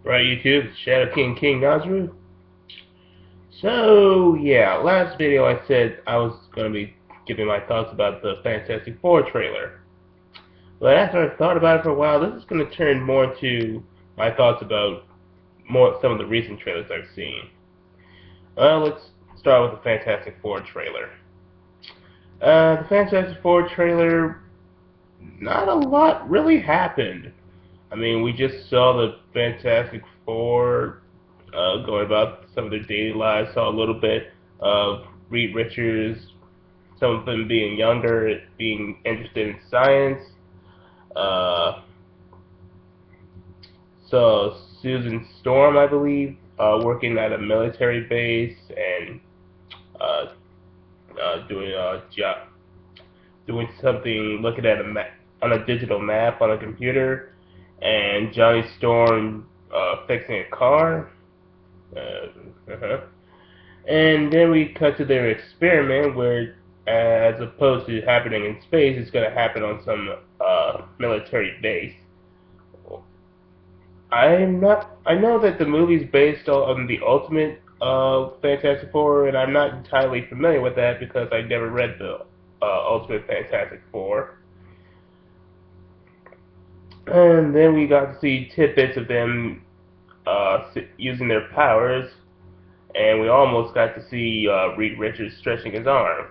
Right, YouTube, it's Shadow King KingNazaru's. So, yeah, last video I said I was going to be giving my thoughts about the Fantastic Four trailer. But after I thought about it for a while, this is going to turn more to my thoughts about some of the recent trailers I've seen. Well, let's start with the Fantastic Four trailer. The Fantastic Four trailer, not a lot really happened. I mean, we just saw the Fantastic Four going about some of their daily lives. Saw a little bit of Reed Richards, some of them being younger, being interested in science. Uh, so Susan Storm, I believe, working at a military base and uh, doing a job, doing something, looking at a map on a digital map on a computer, and Johnny Storm fixing a car. Uh-huh. And then we cut to their experiment where, as opposed to happening in space, it's going to happen on some military base. I know that the movie's based on the Ultimate Fantastic Four, and I'm not entirely familiar with that because I never read the Ultimate Fantastic Four. And then we got to see tidbits of them using their powers, and we almost got to see Reed Richards stretching his arm.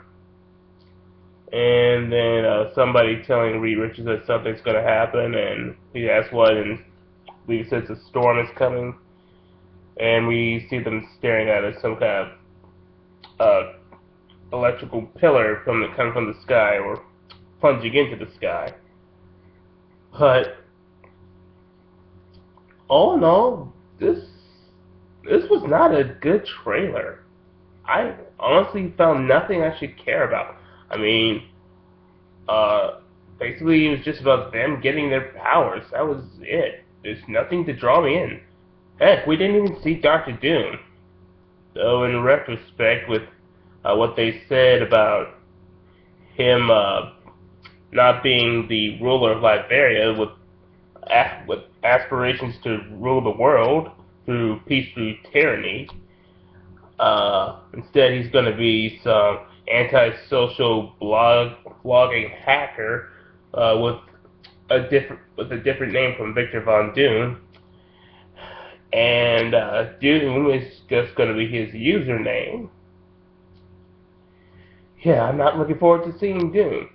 And then somebody telling Reed Richards that something's going to happen, and he asks what, and we sense a storm is coming, and we see them staring at some kind of electrical pillar coming from the sky or plunging into the sky. But all in all, this was not a good trailer. I honestly found nothing I should care about. I mean, basically it was just about them getting their powers. That was it. There's nothing to draw me in. Heck, we didn't even see Doctor Doom. Though in retrospect, with what they said about him not being the ruler of Liberia, with aspirations to rule the world through peace through tyranny, instead he's going to be some antisocial blogging hacker with a different name from Victor Von Doom, and Doom is just going to be his username. Yeah, I'm not looking forward to seeing Doom,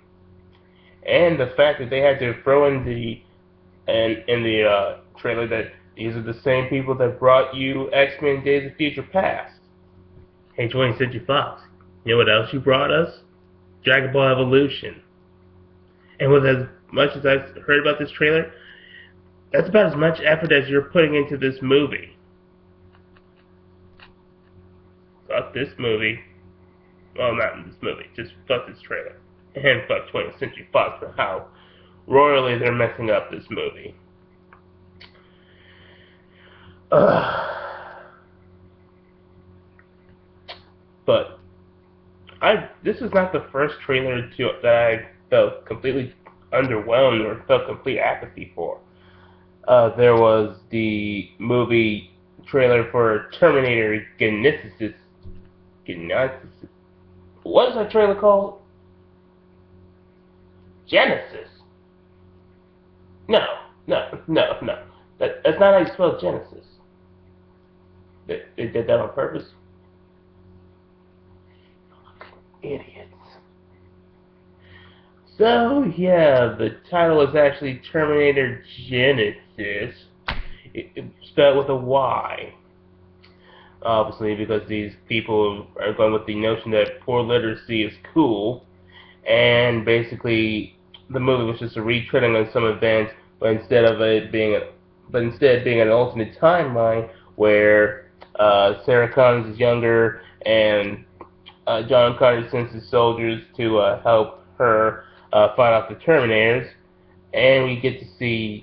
and the fact that they had to throw in the trailer that these are the same people that brought you X-Men Days of Future Past. Hey, 20th Century Fox, you know what else you brought us? Dragon Ball Evolution. And with as much as I've heard about this trailer, that's about as much effort as you're putting into this movie. Fuck this movie. Well, not in this movie, just fuck this trailer. And fuck 20th Century Fox for how royally they're messing up this movie. But this is not the first trailer that I felt completely underwhelmed or felt complete apathy for. There was the movie trailer for Terminator Genisys. Genisys. What is that trailer called? Genisys. No. That's not how you spell Genesis. They did that on purpose. Idiots. So, yeah, the title is actually Terminator Genisys. It's spelled with a Y. Obviously, because these people are going with the notion that poor literacy is cool, and basically the movie was just a retreading on some events, but instead being an alternate timeline where Sarah Connors is younger and John Connor sends his soldiers to help her fight off the Terminators, and we get to see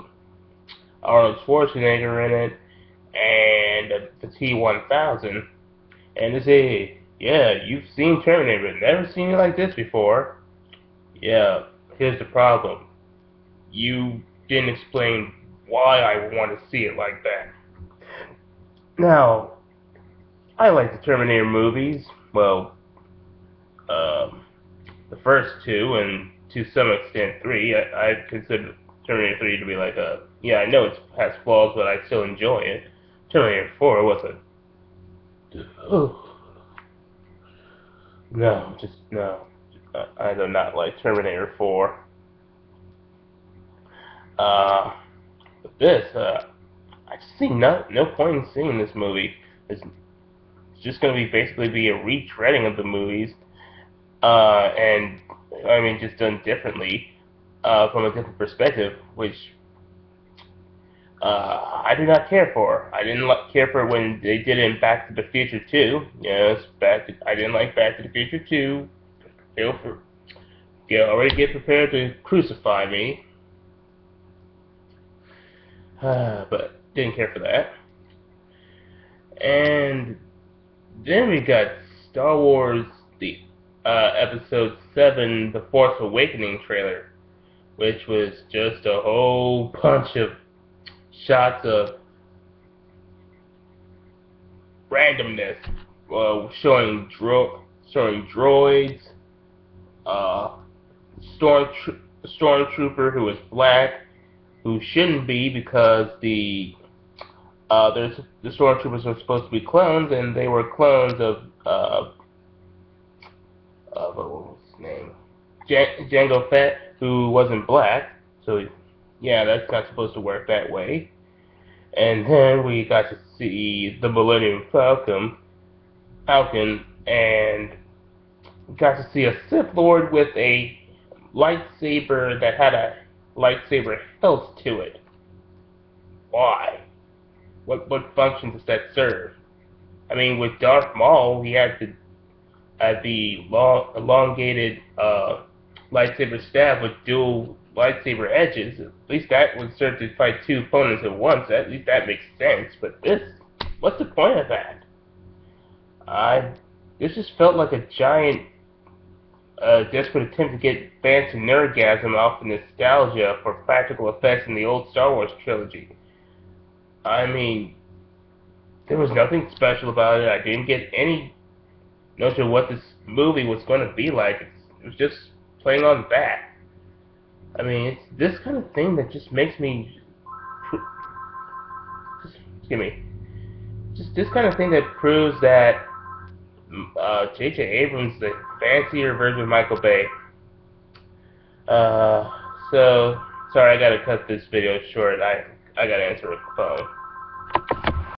Arnold Schwarzenegger in it, and the T-1000, and they say, yeah, you've seen Terminator, but never seen it like this before. Yeah, here's the problem. You didn't explain why I want to see it like that. Now, I like the Terminator movies. Well, the first two, and to some extent three. I consider Terminator 3 to be like a, yeah, I know it has flaws, but I still enjoy it. Terminator 4 was no, just no. I do not like Terminator 4. But this, I see no point in seeing this movie. It's just going to be basically be a retreading of the movies, and I mean just done differently, from a different perspective, which I do not care for. I didn't care for it when they did it in Back to the Future 2. Yes, I didn't like Back to the Future 2. Already get prepared to crucify me. But didn't care for that. And then we got Star Wars, the Episode 7, The Force Awakening trailer, which was just a whole bunch of shots of randomness, showing droids, stormtrooper who is black, who shouldn't be because the stormtroopers were supposed to be clones, and they were clones of what was his name, Jango Fett, who wasn't black. So yeah, that's not supposed to work that way. And then we got to see the Millennium Falcon, and got to see a Sith Lord with a lightsaber that had a lightsaber hilt to it. Why? What function does that serve? I mean, with Darth Maul, he had the elongated lightsaber staff with dual lightsaber edges. At least that would serve to fight two opponents at once. At least that makes sense. But what's the point of that? This just felt like a giant, desperate attempt to get fans to nerdgasm off the nostalgia for practical effects in the old Star Wars trilogy. I mean, there was nothing special about it. I didn't get any notion of what this movie was going to be like. It was just playing on that. I mean, it's this kind of thing that just makes me, just this kind of thing that proves that J.J. Abrams is a fancier version of Michael Bay. So sorry, I gotta cut this video short. I gotta answer the phone.